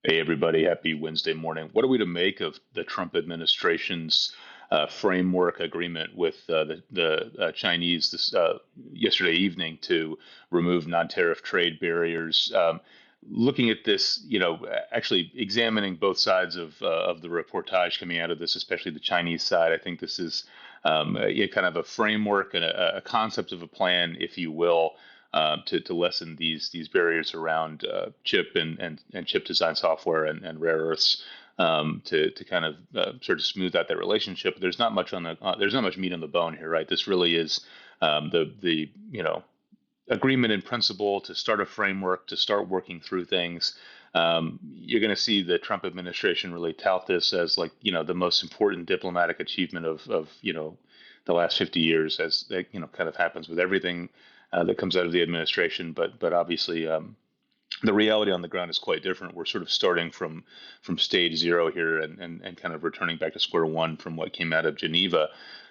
Hey, everybody. Happy Wednesday morning. What are we to make of the Trump administration's framework agreement with the Chinese yesterday evening to remove non-tariff trade barriers? Looking at this, actually examining both sides of the reportage coming out of this, especially the Chinese side, I think this is kind of a framework and a concept of a plan, if you will, to lessen these barriers around chip and chip design software and rare earths, to kind of sort of smooth out that relationship. There's not much there's not much meat on the bone here, right? This really is the agreement in principle to start a framework to start working through things. You're going to see the Trump administration really tout this as, like, the most important diplomatic achievement of the last 50 years, as that kind of happens with everything that comes out of the administration. But obviously, the reality on the ground is quite different. We're sort of starting from stage zero here, and kind of returning back to square one from what came out of Geneva.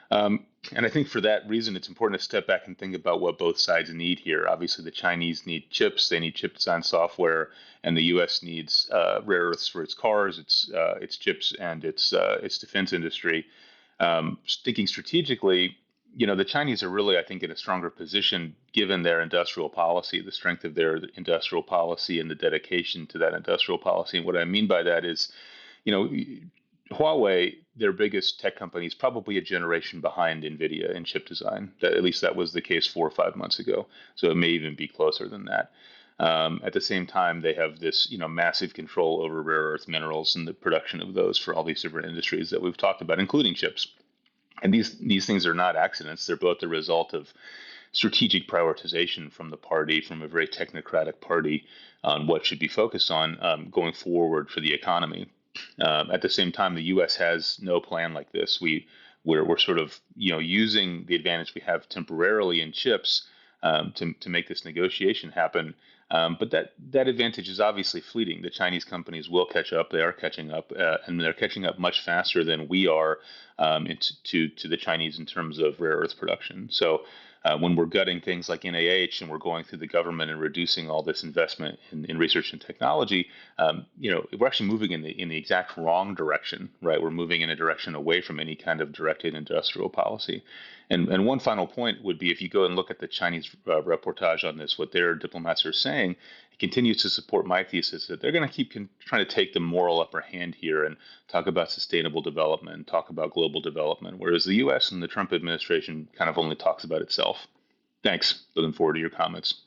And I think for that reason, it's important to step back and think about what both sides need here. Obviously, the Chinese need chips; they need chip design software, and the U.S. needs rare earths for its cars, its chips, and its defense industry. Thinking strategically, the Chinese are really, I think, in a stronger position given their industrial policy, the strength of their industrial policy, and the dedication to that industrial policy. And what I mean by that is, you know, Huawei, their biggest tech company, is probably a generation behind NVIDIA in chip design. At least that was the case 4 or 5 months ago. So it may even be closer than that. At the same time, they have this, massive control over rare earth minerals and the production of those for all these different industries that we've talked about, including chips. And these things are not accidents. They're both the result of strategic prioritization from the party, from a very technocratic party, on what should be focused on going forward for the economy. At the same time, the U.S. has no plan like this. We're sort of using the advantage we have temporarily in chips, to make this negotiation happen. But that advantage is obviously fleeting. The Chinese companies will catch up. They are catching up, and they're catching up much faster than we are, to the Chinese in terms of rare earth production. So when we're gutting things like NIH and we're going through the government and reducing all this investment in research and technology, we're actually moving in the exact wrong direction, right? We're moving in a direction away from any kind of directed industrial policy. And one final point would be, if you go and look at the Chinese reportage on this, what their diplomats are saying, it continues to support my thesis that they're going to keep trying to take the moral upper hand here and talk about sustainable development, talk about global development, whereas the U.S. and the Trump administration kind of only talks about itself. Thanks. Looking forward to your comments.